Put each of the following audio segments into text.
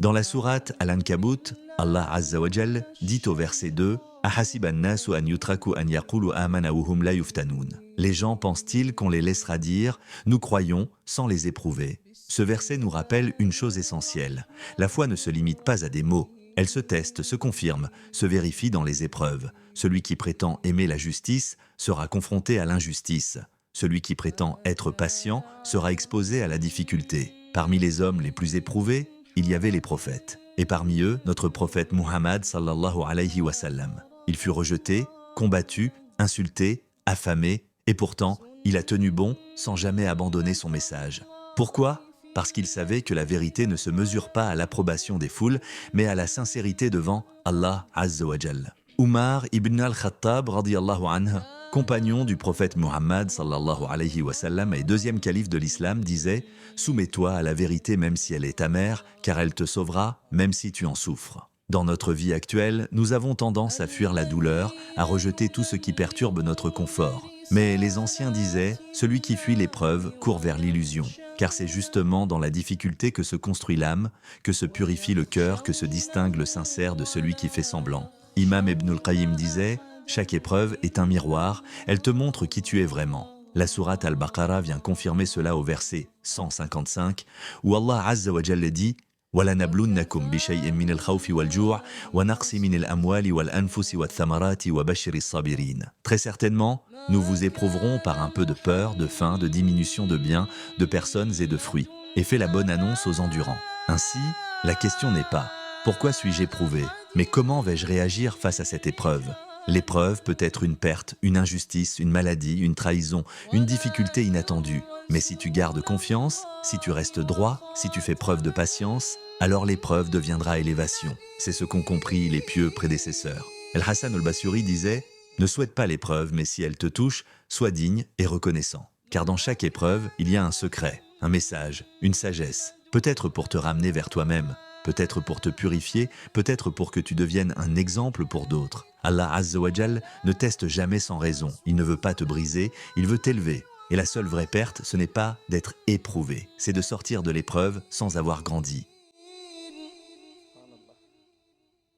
Dans la sourate Al-Ankabut, Allah Azza wa Jal dit au verset 2 « Ahasiba an-nasu an yutraku an yaqulu amana wa hum la yuftanoun » Les gens pensent-ils qu'on les laissera dire « Nous croyons » sans les éprouver? Ce verset nous rappelle une chose essentielle. La foi ne se limite pas à des mots. Elle se teste, se confirme, se vérifie dans les épreuves. Celui qui prétend aimer la justice sera confronté à l'injustice. Celui qui prétend être patient sera exposé à la difficulté. Parmi les hommes les plus éprouvés, il y avait les prophètes. Et parmi eux, notre prophète Muhammad sallallahu alayhi wa sallam. Il fut rejeté, combattu, insulté, affamé, et pourtant, il a tenu bon sans jamais abandonner son message. Pourquoi ? Parce qu'il savait que la vérité ne se mesure pas à l'approbation des foules, mais à la sincérité devant Allah Azza wa Jal. Umar ibn al-Khattab radiyallahu anhu, compagnon du prophète Muhammad sallallahu alayhi wa sallam et deuxième calife de l'islam, disait « Soumets-toi à la vérité même si elle est amère, car elle te sauvera même si tu en souffres ». Dans notre vie actuelle, nous avons tendance à fuir la douleur, à rejeter tout ce qui perturbe notre confort. Mais les anciens disaient « Celui qui fuit l'épreuve court vers l'illusion ». Car c'est justement dans la difficulté que se construit l'âme, que se purifie le cœur, que se distingue le sincère de celui qui fait semblant. Imam Ibn al-Qayyim disait « Chaque épreuve est un miroir, elle te montre qui tu es vraiment ». La sourate Al-Baqarah vient confirmer cela au verset 155, où Allah Azza wa Jalla dit « وَلَنَبْلُنَّكُمْ بِشَيْءٍ مِّنَ الْخَوْفِ وَالْجُوعِ وَنَقْصٍ مِّنَ الْأَمْوَالِ وَالْأَنفُسِ وَالثَّمَرَاتِ وَبَشِّرِ الصَّابِرِينَ » Très certainement, nous vous éprouverons par un peu de peur, de faim, de diminution de biens, de personnes et de fruits. Et fais la bonne annonce aux endurants. Ainsi, la question n'est pas « Pourquoi suis-je éprouvé ?» mais « Comment vais-je réagir face à cette épreuve ?» L'épreuve peut être une perte, une injustice, une maladie, une trahison, une difficulté inattendue. Mais si tu gardes confiance, si tu restes droit, si tu fais preuve de patience, alors l'épreuve deviendra élévation. C'est ce qu'ont compris les pieux prédécesseurs. El-Hassan al-Basuri disait « Ne souhaite pas l'épreuve, mais si elle te touche, sois digne et reconnaissant. Car dans chaque épreuve, il y a un secret, un message, une sagesse, peut-être pour te ramener vers toi-même, peut-être pour te purifier, peut-être pour que tu deviennes un exemple pour d'autres. Allah Azza wa Jal ne teste jamais sans raison. Il ne veut pas te briser, il veut t'élever. Et la seule vraie perte, ce n'est pas d'être éprouvé, c'est de sortir de l'épreuve sans avoir grandi.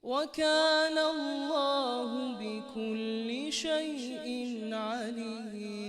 وكان الله بكل شيء عليم